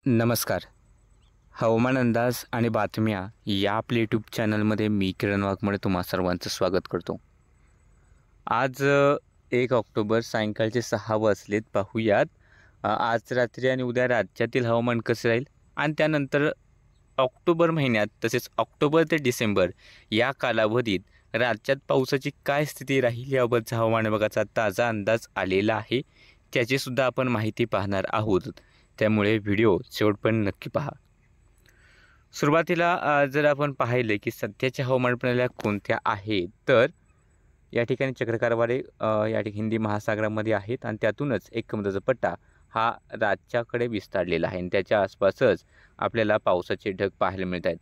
नमस्कार. हवामान अंदाज आणि बातम्या या आपल्या यूट्यूब चॅनलमध्ये मी किरण वाघमोडे तुम्हा सर्वांचं स्वागत करतो. आज 1 ऑक्टोबर सायंकाळचे 6 वाजलेत. पाहूयात आज रात्री आणि उद्या राज्यातील हवामान कसं राहील आणि त्यानंतर ऑक्टोबर महिन्यात तसेच ऑक्टोबर ते डिसेंबर या कालावधीत राज्यात पावसाची काय स्थिती राहील याबाबतचा हवामान विभागाचा ताजा अंदाज आलेला आहे. त्याचीसुद्धा आपण माहिती पाहणार आहोत. त्यामुळे व्हिडिओ शेवटपर्यंत नक्की पहा. सुरुवातीला जर आपण पाहिले की सध्याच्या हवामान प्रणाल्या कोणत्या आहेत, तर या ठिकाणी चक्राकार वारे या ठिकाणी हिंदी महासागरामध्ये आहेत आणि त्यातूनच एक समुद्राचा पट्टा हा राज्याकडे विस्तारलेला आहे आणि त्याच्या आसपासच आपल्याला पावसाचे ढग पाहायला मिळत आहेत.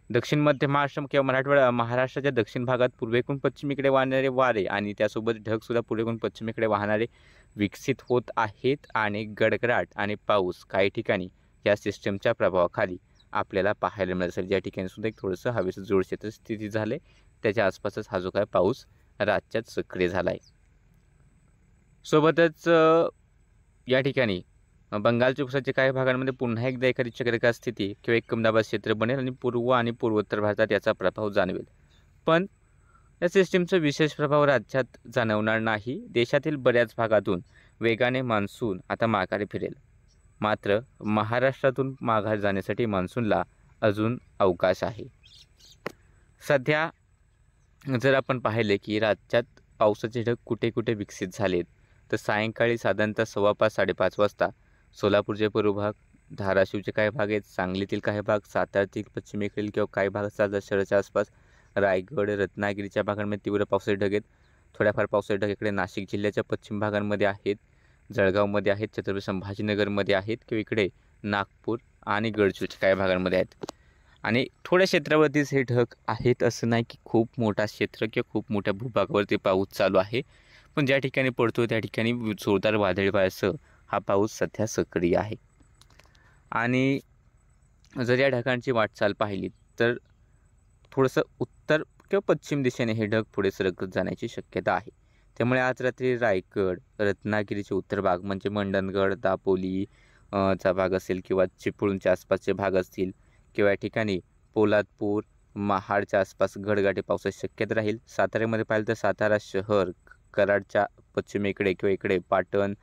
दक्षिण मध्य महाराष्ट्र किंवा मराठवाडा महाराष्ट्राच्या दक्षिण भागात पूर्वेकडून पश्चिमेकडे वाहणारे वारे आणि त्यासोबत ढगसुद्धा पूर्वेकडून पश्चिमेकडे वाहणारे विकसित होत आहेत आणि गडगडाट आणि पाऊस काही ठिकाणी या सिस्टमच्या प्रभावाखाली आपल्याला पाहायला मिळत असेल. ज्या ठिकाणी सुद्धा एक थोडंसं हवेचं जोड क्षेत्र स्थिती झाले त्याच्या आसपासच हा जो काय पाऊस राज्यात सक्रिय झाला आहे. सोबतच या ठिकाणी बंगालच्या उपसागराच्या काही भागांमध्ये पुन्हा एकदा एखादी चक्राकार स्थिती किंवा एक कमी दाबाचे क्षेत्र बनेल आणि पूर्व आणि पूर्वोत्तर भारतात याचा प्रभाव जाणवेल. पण या सिस्टीमचा विशेष प्रभाव राज्यात जाणवणार नाही. देशातील बऱ्याच भागातून वेगाने मान्सून आता माघारी फिरेल. मात्र महाराष्ट्रातून माघार जाण्यासाठी मान्सूनला अजून अवकाश आहे. सध्या जर आपण पाहिले की राज्यात पावसाचे ढग कुठे कुठे विकसित झालेत, तर सायंकाळी साधारणतः 5:15-5:30 वाजता सोलापूरचे पूर्व भाग, धाराशिवचे काही भाग आहेत, सांगलीतील काही भाग, साताऱ्यातील पश्चिमेकडील किंवा काही भाग शहराच्या आसपास, रायगड, रत्नागिरीच्या भागांमध्ये तीव्र पावसाचे ढग आहेत. थोड्याफार पावसाचे ढग इकडे नाशिक जिल्ह्याच्या पश्चिम भागांमध्ये आहेत, जळगावमध्ये आहेत, छत्रपती संभाजीनगरमध्ये आहेत किंवा इकडे नागपूर आणि गडचिरोलीच्या काही भागांमध्ये आहेत. आणि थोड्या क्षेत्रावरतीच हे ढग आहेत, असं नाही की खूप मोठा क्षेत्र किंवा खूप मोठ्या भूभागावरती पाऊस चालू आहे. पण ज्या ठिकाणी पडतो त्या ठिकाणी जोरदार वादळी वाऱ्यासह हा पाऊस सध्या सक्रिय आहे. आणि जर या ढगांची वाटचाल पाहिली तर थोडंसं उत्तर किंवा पश्चिम दिशेने हे ढग पुढे सरकत जाण्याची शक्यता आहे. त्यामुळे आज रात्री रायगड, रत्नागिरीचे उत्तर भाग म्हणजे मंडणगड, दापोली चा भाग असेल किंवा चिपळूणच्या आसपासचे भाग असतील किंवा या ठिकाणी पोलादपूर, महाडच्या आसपास गडगडाटी पावसाची शक्यता राहील. साताऱ्यामध्ये पाहिलं तर सातारा शहर, कराडच्या पश्चिमेकडे किंवा इकडे पाटण,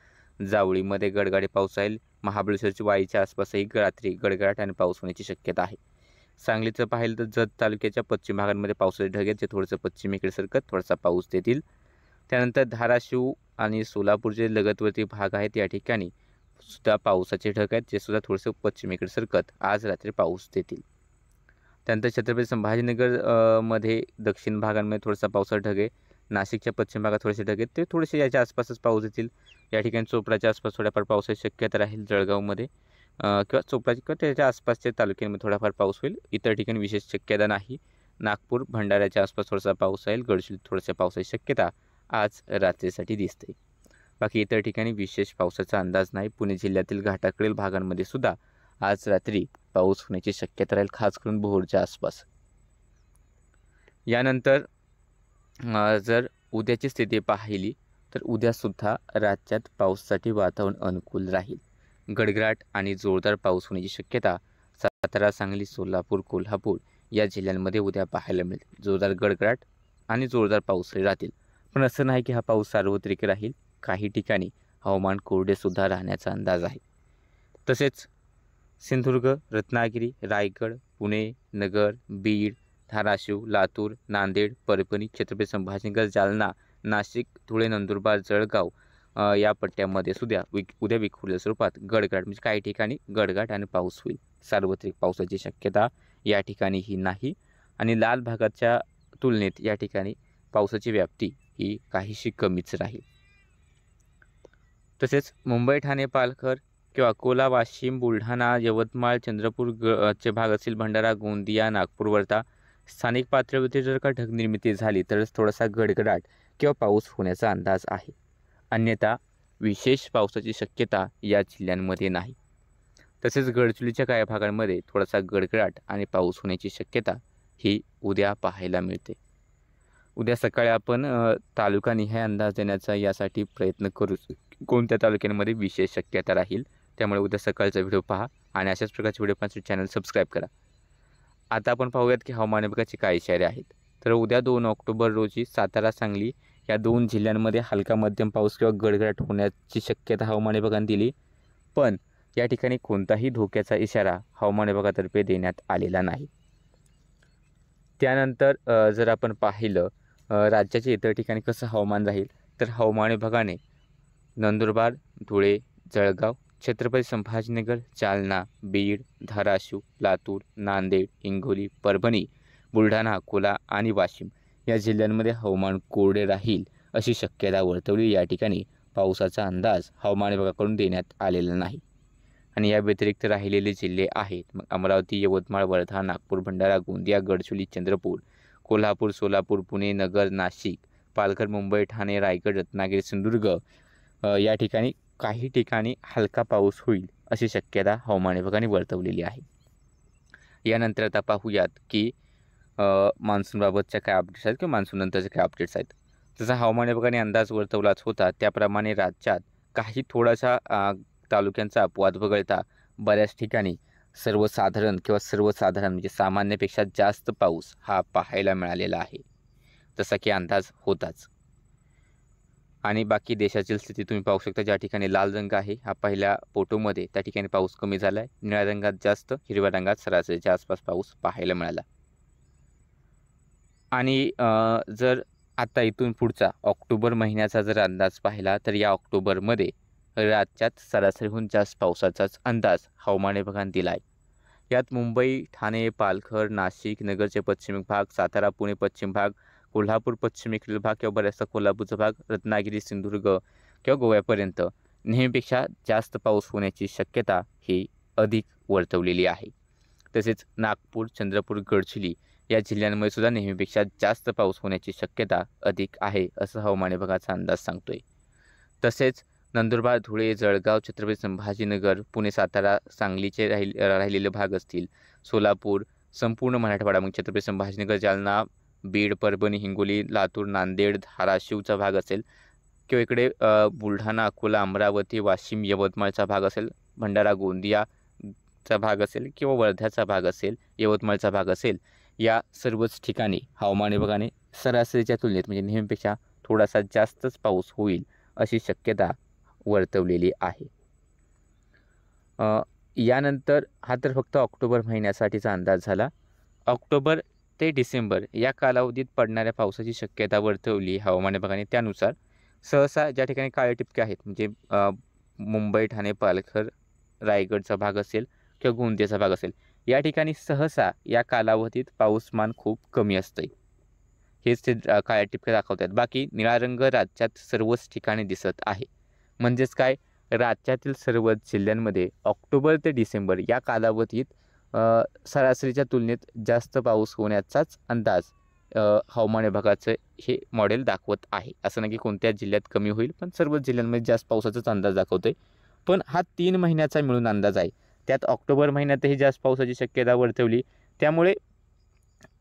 जावळीमध्ये गडगडाटी पाऊस राहील. महाबळेश्वरच्या वाईच्या आसपासही रात्री गडगडाट आणि पाऊस होण्याची शक्यता आहे. सांगलीचं पाहिलं तर जत तालुक्याच्या पश्चिम भागांमध्ये पावसाचे ढग आहेत, जे थोडंसं पश्चिमेकडे सरकत थोडासा पाऊस देतील. त्यानंतर धाराशिव आणि सोलापूरचे लगतवरती भाग आहेत, या ठिकाणी सुद्धा पावसाचे ढग आहेत, जे सुद्धा थोडंसं पश्चिमेकडे सरकत आज रात्री पाऊस देतील. त्यानंतर छत्रपती संभाजीनगर मध्ये दक्षिण भागांमध्ये थोडासा पावसाचा ढग आहे. नाशिकच्या पश्चिम भागात थोडेसे ढग आहेत, ते थोडेसे याच्या आसपासच पाऊस देतील. या ठिकाणी चोपडाच्या आसपास थोड्याफार पावसाची शक्यता राहील. जळगावमध्ये किंवा चोपडाची किंवा त्याच्या आसपासच्या तालुक्यांमध्ये थोडाफार पाऊस होईल. इतर ठिकाणी विशेष शक्यता नाही. नागपूर, भंडाऱ्याच्या आसपास थोडासा पाऊस राहील. गडचिरोलीत थोड्याशा पावसाची शक्यता आज रात्रीसाठी दिसते. बाकी इतर ठिकाणी विशेष पावसाचा अंदाज नाही. पुणे जिल्ह्यातील घाटाकडील भागांमध्ये सुद्धा आज रात्री पाऊस होण्याची शक्यता राहील, खास करून भोरच्या आसपास. यानंतर जर उद्याची स्थिती पाहिली तर उद्यासुद्धा राज्यात पावसासाठी वातावरण अनुकूल राहील. गडगडाट आणि जोरदार पाऊस होण्याची शक्यता सातारा, सांगली, सोलापूर, कोल्हापूर या जिल्ह्यांमध्ये उद्या पाहायला मिळेल. जोरदार गडगडाट आणि जोरदार पाऊस राहतील. पण असं नाही की हा पाऊस सार्वत्रिक राहील. काही ठिकाणी हवामान कोरडेसुद्धा राहण्याचा अंदाज आहे. तसेच सिंधुदुर्ग, रत्नागिरी, रायगड, पुणे, नगर, बीड, धाराशिव, लातूर, नांदेड, परभणी, छत्रपती संभाजीनगर, जालना, नाशिक, धुळे, नंदुरबार, जळगाव या पट्ट्यामध्ये सुद्धा उद्या विखुरलेल्या स्वरूपात गडगडाट म्हणजे काही ठिकाणी गडगडाट आणि पाऊस होईल. सार्वत्रिक पावसाची शक्यता या ठिकाणी ही नाही. आणि लाल भागाच्या तुलनेत या ठिकाणी पावसाची व्याप्ती ही काहीशी कमीच राहील. तसेच मुंबई, ठाणे, पालघर किंवा अकोला, वाशिम, बुलढाणा, यवतमाळ, चंद्रपूर चे भाग असतील, भंडारा, गोंदिया, नागपूर, वर्धा स्थानिक पातळीवरती जर का ढग निर्मिती झाली तरच थोडासा गडगडाट किंवा पाऊस होण्याचा अंदाज आहे. अन्यथा विशेष पावसाची शक्यता या जिल्ह्यांमध्ये नाही. तसेच गडचिरोलीच्या काही भागांमध्ये थोडासा गडगडाट आणि पाऊस होण्याची शक्यता ही उद्या पाहायला मिळते. उद्या सकाळी आपण तालुकानिहाय अंदाज देण्याचा यासाठी प्रयत्न करू. कोणत्या तालुक्यांमध्ये विशेष शक्यता राहील त्यामुळे उद्या सकाळचा व्हिडिओ पहा आणि अशाच प्रकारचे व्हिडिओ पाहण्यासाठी चॅनल सबस्क्राईब करा. आता आपण पाहूयात की हवामान विभागाचे काय इशारे आहेत. तर उद्या 2 ऑक्टोबर रोजी सातारा, सांगली या 2 जिल्ह्यांमध्ये हलका मध्यम पाऊस किंवा गडगडाट होण्याची शक्यता हवामान विभागाने दिली, पण या ठिकाणी कोणताही धोक्याचा इशारा हवामान विभागातर्फे देण्यात आलेला नाही. त्यानंतर जर आपण पाहिलं राज्याच्या इतर ठिकाणी कसं हवामान राहील, तर हवामान विभागाने नंदुरबार, धुळे, जळगाव, छत्रपती संभाजीनगर, जालना, बीड, धाराशिव, लातूर, नांदेड, हिंगोली, परभणी, बुलढाणा, अकोला आणि वाशिम या जिल्ह्यांमध्ये हवामान कोरडे राहील अशी शक्यता वर्तवली. या ठिकाणी पावसाचा अंदाज हवामान विभागाकडून देण्यात आलेला नाही. आणि या व्यतिरिक्त राहिलेले जिल्हे आहेत मग अमरावती, यवतमाळ, वर्धा, नागपूर, भंडारा, गोंदिया, गडचिरोली, चंद्रपूर, कोल्हापूर, सोलापूर, पुणे, नगर, नाशिक, पालघर, मुंबई, ठाणे, रायगड, रत्नागिरी, सिंधुदुर्ग या ठिकाणी काही ठिकाणी हलका पाऊस होईल अशी शक्यता हवामान विभागाने वर्तवलेली आहे. यानंतर आता पाहूयात की मान्सूनबाबतच्या काय अपडेट्स आहेत किंवा मान्सूननंतरचे काय अपडेट्स आहेत. जसा हवामान विभागाने अंदाज वर्तवलाच होता त्याप्रमाणे राज्यात काही थोडासा तालुक्यांचा अपवाद वगळता बऱ्याच ठिकाणी सर्वसाधारण म्हणजे सामान्यपेक्षा जास्त पाऊस हा पाहायला मिळालेला आहे, जसा की अंदाज होताच. आणि बाकी देशाची स्थिती तुम्ही पाहू शकता. ज्या ठिकाणी लाल रंग आहे हा पहिल्या फोटोमध्ये, त्या ठिकाणी पाऊस कमी झाला आहे. निळ्या रंगात जास्त, हिरव्या रंगात सरासरीच्या आसपास पाऊस पाहायला मिळाला. आणि जर आता इथून पुढचा ऑक्टोबर महिन्याचा जर अंदाज पाहिला तर या ऑक्टोबरमध्ये राज्यात सरासरीहून जास्त पावसाचाच अंदाज हवामान विभागाने दिला आहे. यात मुंबई, ठाणे, पालघर, नाशिक, नगरचे पश्चिम भाग, सातारा, पुणे पश्चिम भाग, कोल्हापूर पश्चिमेकडील भाग किंवा बऱ्याचसा कोल्हापूरचा भाग, रत्नागिरी, सिंधुदुर्ग किंवा गोव्यापर्यंत नेहमीपेक्षा जास्त पाऊस होण्याची शक्यता ही अधिक वर्तवलेली आहे. तसेच नागपूर, चंद्रपूर, गडचिरोली या जिल्ह्यांमध्ये सुद्धा नेहमीपेक्षा जास्त पाऊस होण्याची शक्यता अधिक आहे असं हवामान विभागाचा अंदाज सांगतोय. तसेच नंदुरबार, धुळे, जळगाव, छत्रपती संभाजीनगर, पुणे, सातारा, सांगलीचे राहिलेले भाग असतील, सोलापूर, संपूर्ण मराठवाडा मग छत्रपती संभाजीनगर, जालना, बीड, परभणी, हिंगोली, लातूर, नांदेड, धाराशिवचा भाग असेल किंवा इकडे बुलढाणा, अकोला, अमरावती, वाशिम, यवतमाळचा भाग असेल, भंडारा, गोंदियाचा भाग असेल किंवा वर्ध्याचा भाग असेल, यवतमाळचा भाग असेल, या सर्वच ठिकाणी हवामान विभागाने सरासरीच्या तुलनेत म्हणजे नेहमीपेक्षा थोडासा जास्तच पाऊस होईल अशी शक्यता वर्तवलेली आहे. यानंतर हा तर फक्त ऑक्टोबर महिन्यासाठीचा अंदाज झाला. ऑक्टोबर ते डिसेंबर या कालावधीत पडणाऱ्या पावसाची शक्यता वर्तवली हवामान विभागाने. त्यानुसार सहसा ज्या ठिकाणी काळे टिपके आहेत म्हणजे मुंबई, ठाणे, पालघर, रायगडचा भाग असेल किंवा गोंदियाचा भाग असेल, या ठिकाणी सहसा या कालावधीत पाऊसमान खूप कमी असते. हेच ते काळ्या टिपके दाखवतात. बाकी निळा रंग राज्यात सर्वच ठिकाणी दिसत आहे. म्हणजेच काय, राज्यातील सर्वच जिल्ह्यांमध्ये ऑक्टोबर ते डिसेंबर या कालावधीत सरासरीच्या तुलनेत जास्त पाऊस होण्याचाच अंदाज हवामान विभागाचं हे मॉडेल दाखवत आहे. असं नाही की कोणत्या जिल्ह्यात कमी होईल, पण सर्वच जिल्ह्यांमध्ये जास्त पावसाचाच अंदाज दाखवतोय. पण हा 3 महिन्याचा मिळून अंदाज आहे. त्यात ऑक्टोबर महिन्यातही जास्त पावसाची शक्यता वर्तवली. त्यामुळे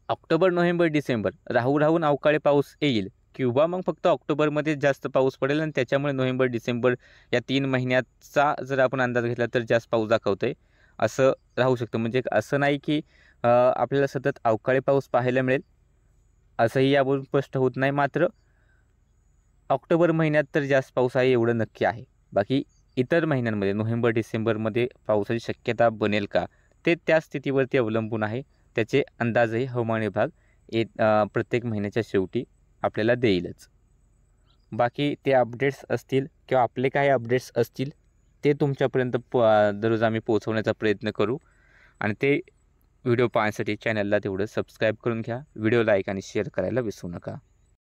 ऑक्टोबर, नोव्हेंबर, डिसेंबर राहून अवकाळी पाऊस येईल किंवा मग फक्त ऑक्टोबरमध्ये जास्त पाऊस पडेल आणि त्याच्यामुळे नोव्हेंबर, डिसेंबर या 3 महिन्याचा जर आपण अंदाज घेतला तर जास्त पाऊस दाखवतोय असं राहू शकतं. म्हणजे असं नाही की आपल्याला सतत अवकाळी पाऊस पाहायला मिळेल असंही यावरून स्पष्ट होत नाही. मात्र ऑक्टोबर महिन्यात तर जास्त पाऊस आहे एवढं नक्की आहे. बाकी इतर महिन्यांमध्ये नोव्हेंबर, डिसेंबरमध्ये पावसाची शक्यता बनेल का ते त्या स्थितीवरती अवलंबून आहे. त्याचे अंदाजही हवामान विभाग प्रत्येक महिन्याच्या शेवटी आपल्याला देईलच. बाकी ते अपडेट्स असतील किंवा आपले काही अपडेट्स असतील ते तुमच्यापर्यंत दररोज आम्ही पोहोचवण्याचा प्रयत्न करू. आणि ते व्हिडिओ पाहण्यासाठी चॅनलला तेवढं सबस्क्राईब करून घ्या. व्हिडिओ लाईक आणि शेअर करायला विसरू नका.